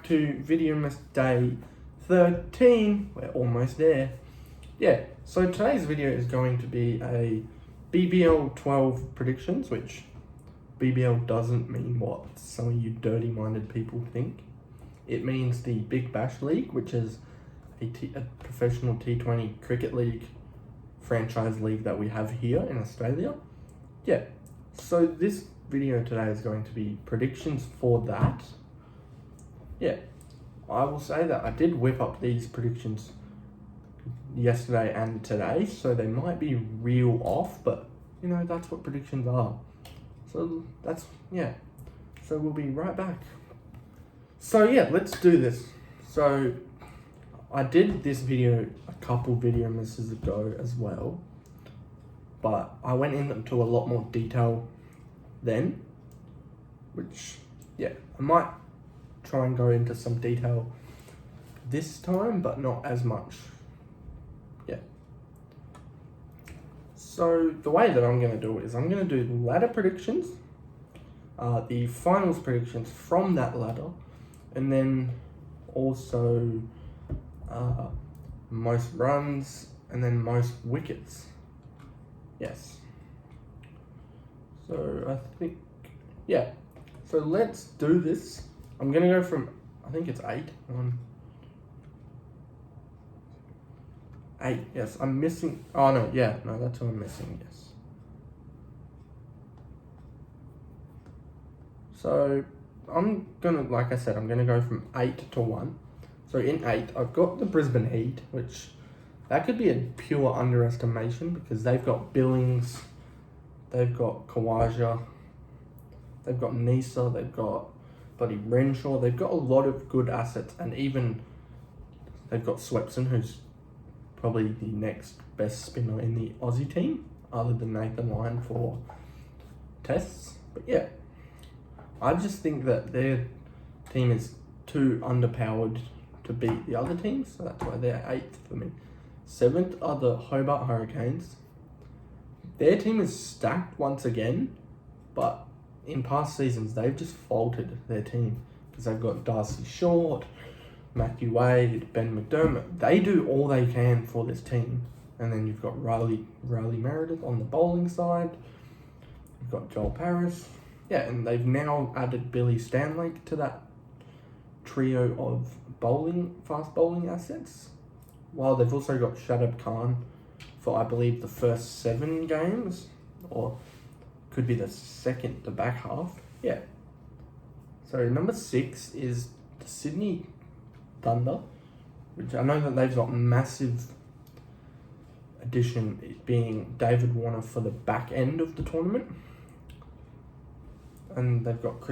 back to Videomas Day 13. We're almost there. Yeah, so today's video is going to be a BBL12 predictions, which BBL doesn't mean what some of you dirty-minded people think. It means the Big Bash League, which is a professional T20 cricket league, franchise league that we have here in Australia. Yeah, so this video today is going to be predictions for that. Yeah, I will say that I did whip up these predictions yesterday and today, so they might be real off, but you know, that's what predictions are. So that's, yeah, so we'll be right back. So yeah, let's do this. So I did this video a couple Videomas ago as well, but I went into a lot more detail then, which, yeah, I might try and go into some detail this time, but not as much. Yeah. So the way that I'm going to do it is I'm going to do ladder predictions, the finals predictions from that ladder, and then also most runs, and then most wickets. Yes. So I think, yeah. So let's do this. I'm gonna go from, I think it's 8. 8, yes. I'm missing, oh no, yeah, no, that's what I'm missing, yes. So I'm gonna, like I said, I'm gonna go from 8 to 1. So in 8, I've got the Brisbane Heat, which that could be a pure underestimation because they've got Billings, they've got Kawaja, they've got Nisa, they've got bloody Renshaw, they've got a lot of good assets, and even they've got Swepson, who's probably the next best spinner in the Aussie team, other than Nathan Lyon for tests. But yeah, I just think that their team is too underpowered to beat the other teams, so that's why they're 8th for me. 7th are the Hobart Hurricanes. Their team is stacked once again, but in past seasons they've just faltered their team because they've got Darcy Short, Matthew Wade, Ben McDermott. They do all they can for this team, and then you've got Riley Meredith on the bowling side. You've got Joel Paris, yeah, and they've now added Billy Stanley to that trio of fast bowling assets, while they've also got Shadab Khan for, I believe, the first 7 games, or could be the back half. Yeah. So number 6 is the Sydney Thunder, which I know that they've got massive addition, it being David Warner for the back end of the tournament, and they've got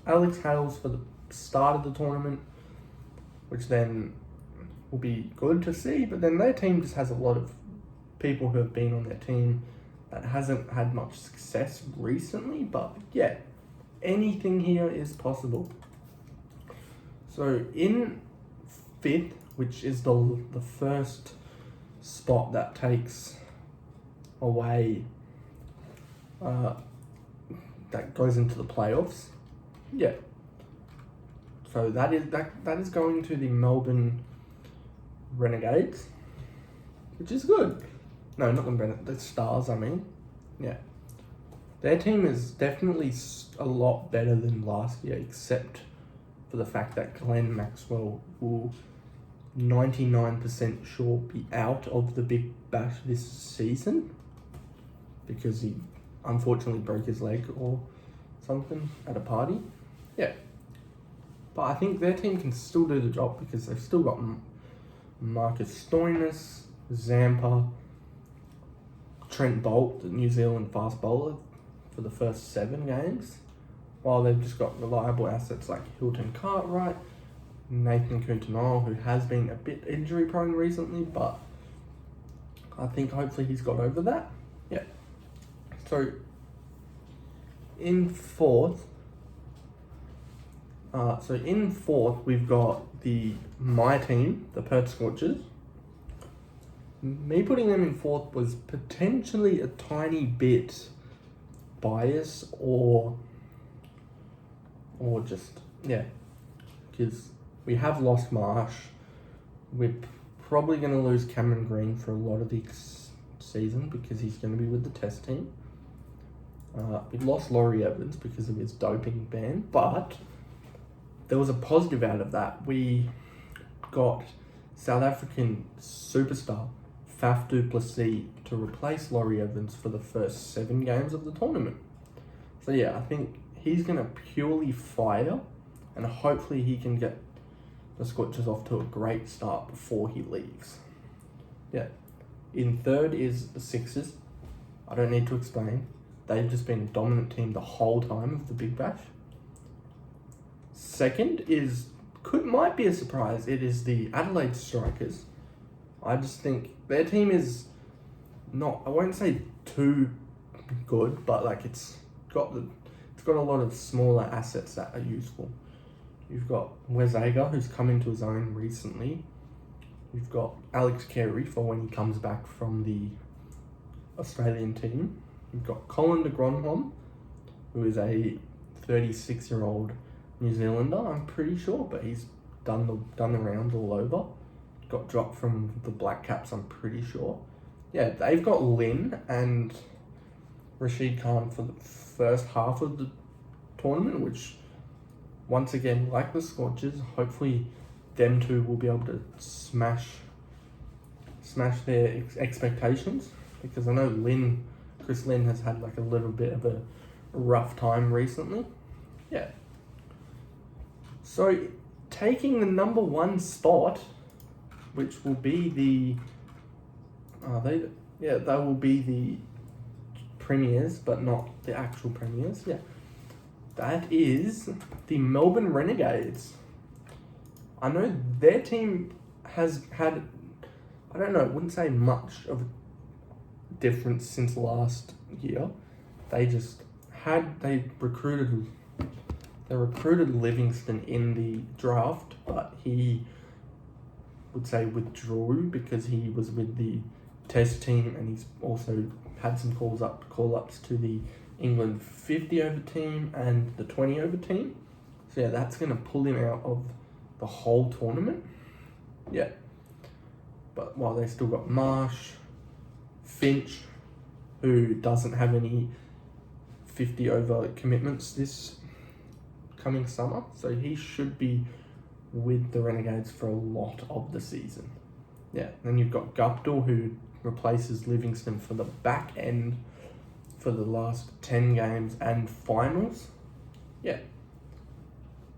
Alex Hales for the start of the tournament, which then will be good to see. But then their team just has a lot of people who have been on their team that hasn't had much success recently, but yeah, anything here is possible. So in 5th, which is the first spot that takes away, that goes into the playoffs, yeah. So that is going to the Melbourne Renegades, which is good. No, not the Stars, I mean. Yeah. Their team is definitely a lot better than last year, except for the fact that Glenn Maxwell will 99% sure be out of the Big Bash this season because he unfortunately broke his leg or something at a party. Yeah. But I think their team can still do the job because they've still got Marcus Stoinis, Zampa, Trent Bolt, the New Zealand fast bowler, for the first 7 games, while they've just got reliable assets like Hilton Cartwright, Nathan Coutinho, who has been a bit injury prone recently, but I think hopefully he's got over that. Yeah. So in 4th, we've got my team, the Perth Scorchers. Me putting them in 4th was potentially a tiny bit bias or just, yeah, because we have lost Marsh. We're probably going to lose Cameron Green for a lot of this season because he's going to be with the test team. We lost Laurie Evans because of his doping ban, but there was a positive out of that. We got South African superstar Faf du Plessis to replace Laurie Evans for the first 7 games of the tournament. So yeah, I think he's going to purely fire, and hopefully he can get the Scorchers off to a great start before he leaves. Yeah. In third is the Sixers. I don't need to explain. They've just been a dominant team the whole time of the Big Bash. Second might be a surprise. It is the Adelaide Strikers. I just think their team is not, I won't say too good, but like it's got a lot of smaller assets that are useful. You've got Wes Agar, who's come into his own recently. You've got Alex Carey for when he comes back from the Australian team. You've got Colin de Grandhomme, who is a 36-year-old New Zealander, I'm pretty sure, but he's done the rounds all over. Got dropped from the Black Caps, I'm pretty sure. Yeah, they've got Lynn and Rashid Khan for the first half of the tournament, which, once again, like the Scorchers, hopefully them two will be able to smash their expectations, because I know Chris Lynn has had like a little bit of a rough time recently. Yeah. So taking the number 1 spot, which will be they will be the premiers, but not the actual premiers. Yeah. That is the Melbourne Renegades. I know their team has had, I don't know, I wouldn't say much of a difference since last year. They recruited Livingston in the draft, but he would say withdrew because he was with the test team, and he's also had some call-ups to the England 50 over team and the 20 over team. So yeah, that's going to pull him out of the whole tournament. Yeah. But while they still got Marsh, Finch, who doesn't have any 50 over commitments this coming summer, so he should be with the Renegades for a lot of the season. Yeah, then you've got Guptill, who replaces Livingston for the back end for the last 10 games and finals. Yeah.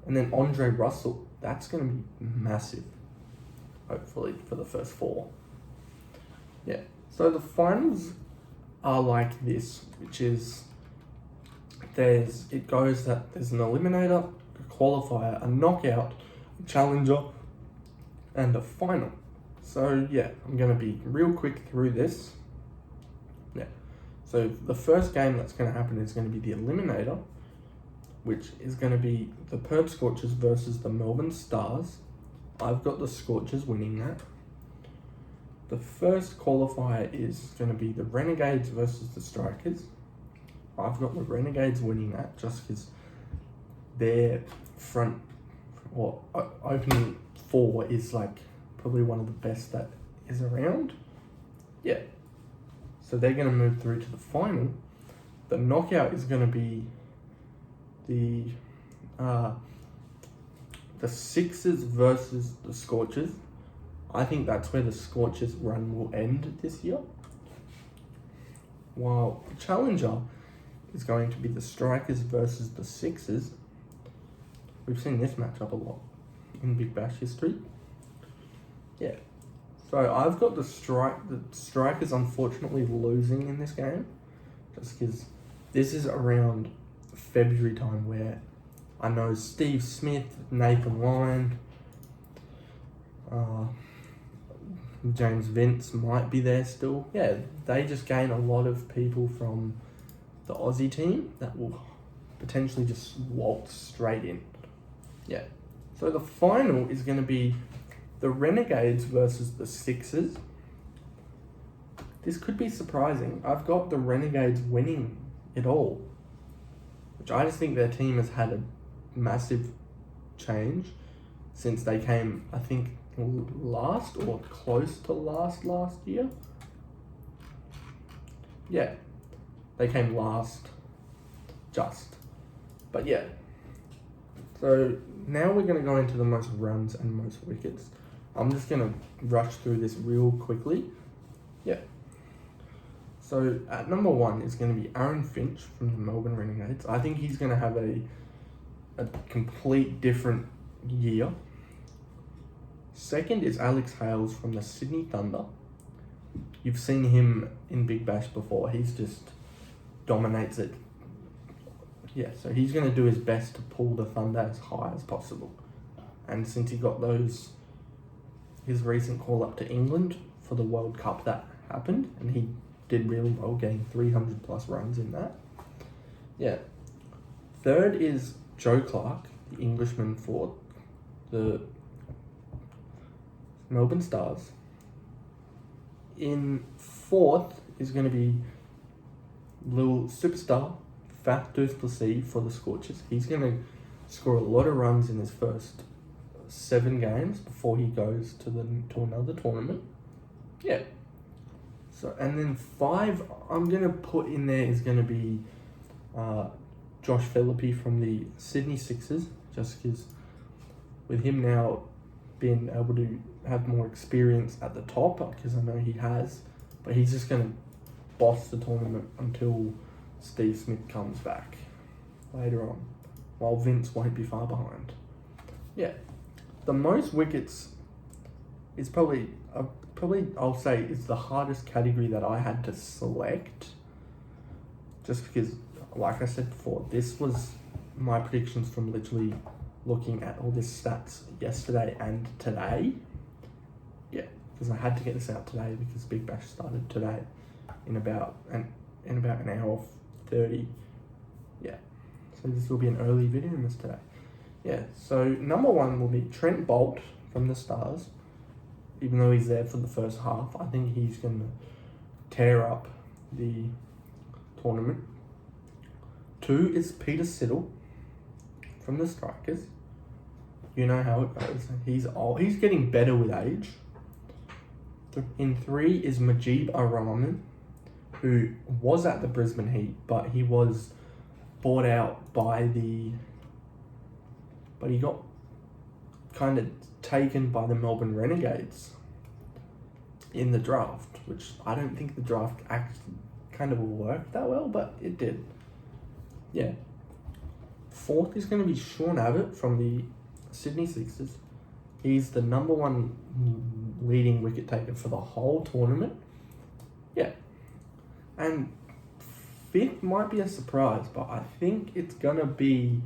And then Andre Russell, that's going to be massive, hopefully, for the first 4. Yeah. So the finals are like this, which is it goes that there's an eliminator, a qualifier, a knockout, a challenger, and a final. So yeah, I'm going to be real quick through this. Yeah. So the first game that's going to happen is going to be the eliminator, which is going to be the Perth Scorchers versus the Melbourne Stars. I've got the Scorchers winning that. The first qualifier is going to be the Renegades versus the Strikers. I've got the Renegades winning that just because their front or opening 4 is like probably one of the best that is around. Yeah. So they're going to move through to the final. The knockout is going to be the Sixers versus the Scorchers. I think that's where the Scorchers run will end this year. While the challenger is going to be the Strikers versus the Sixers. We've seen this matchup a lot in Big Bash history. Yeah. So I've got the Strikers unfortunately losing in this game, just because this is around February time where I know Steve Smith, Nathan Lyon, James Vince might be there still. Yeah, they just gain a lot of people from the Aussie team that will potentially just waltz straight in. Yeah. So the final is going to be the Renegades versus the Sixers. This could be surprising. I've got the Renegades winning it all, which I just think their team has had a massive change. since they came, I think, last or close to last year. Yeah, they came last, just. But yeah, so now we're going to go into the most runs and most wickets. I'm just going to rush through this real quickly. Yeah. So at number 1 is going to be Aaron Finch from the Melbourne Renegades. I think he's going to have a complete different year. Second is Alex Hales from the Sydney Thunder. You've seen him in Big Bash before. He's just dominates it. Yeah, so he's going to do his best to pull the Thunder as high as possible. And since he got his recent call up to England for the World Cup that happened, and he did really well, getting 300 plus runs in that. Yeah. Third is Joe Clark, the Englishman for the Melbourne Stars. In fourth is going to be little superstar Faf du Plessis for the Scorchers. He's going to score a lot of runs in his first 7 games before he goes to another tournament. Yeah. So, and then 5 I'm going to put in there is going to be Josh Philippe from the Sydney Sixers, just because with him now being able to have more experience at the top, because I know he has, but he's just going to boss the tournament until Steve Smith comes back later on, while Vince won't be far behind. Yeah, the most wickets is probably I'll say it's the hardest category that I had to select, just because, like I said before, this was my predictions from literally looking at all these stats yesterday and today. Yeah, because I had to get this out today because Big Bash started today in about an hour 30. Yeah, so this will be an early Videomas today. Yeah, so number 1 will be Trent Boult from the Stars. Even though he's there for the first half, I think he's going to tear up the tournament. 2 is Peter Siddle from the Strikers. You know how it goes. He's old. He's getting better with age. In 3 is Majib Ar-Rahman, who was at the Brisbane Heat, but he was bought out by but he got kind of taken by the Melbourne Renegades in the draft, which I don't think the draft actually kind of worked that well, but it did. Yeah. 4th is going to be Sean Abbott from the Sydney Sixers. He's the number 1 leading wicket taker for the whole tournament. Yeah. And 5th might be a surprise, but I think it's going to be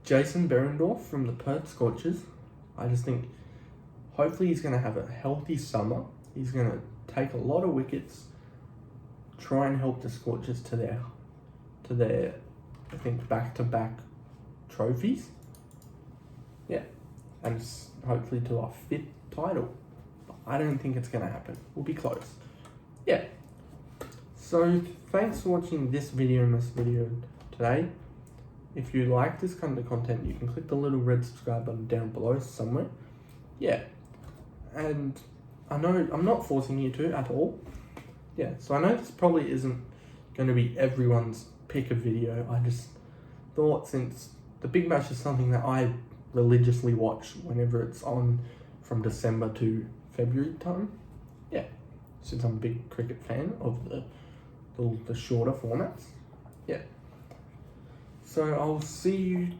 Jason Berendorf from the Perth Scorchers. I just think hopefully he's going to have a healthy summer. He's going to take a lot of wickets, try and help the Scorchers to their I think back-to-back trophies. Yeah, and hopefully to our 5th title. But I don't think it's going to happen. We'll be close. Yeah. So thanks for watching this video today. If you like this kind of content, you can click the little red subscribe button down below somewhere. Yeah. And I know I'm not forcing you to at all. Yeah, so I know this probably isn't going to be everyone's pick of video. I just thought, since the Big Bash is something that I religiously watch whenever it's on from December to February time. Yeah, since I'm a big cricket fan of the shorter formats. Yeah. So I'll see you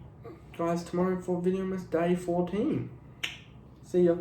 guys tomorrow for Videomas Day 14. See ya.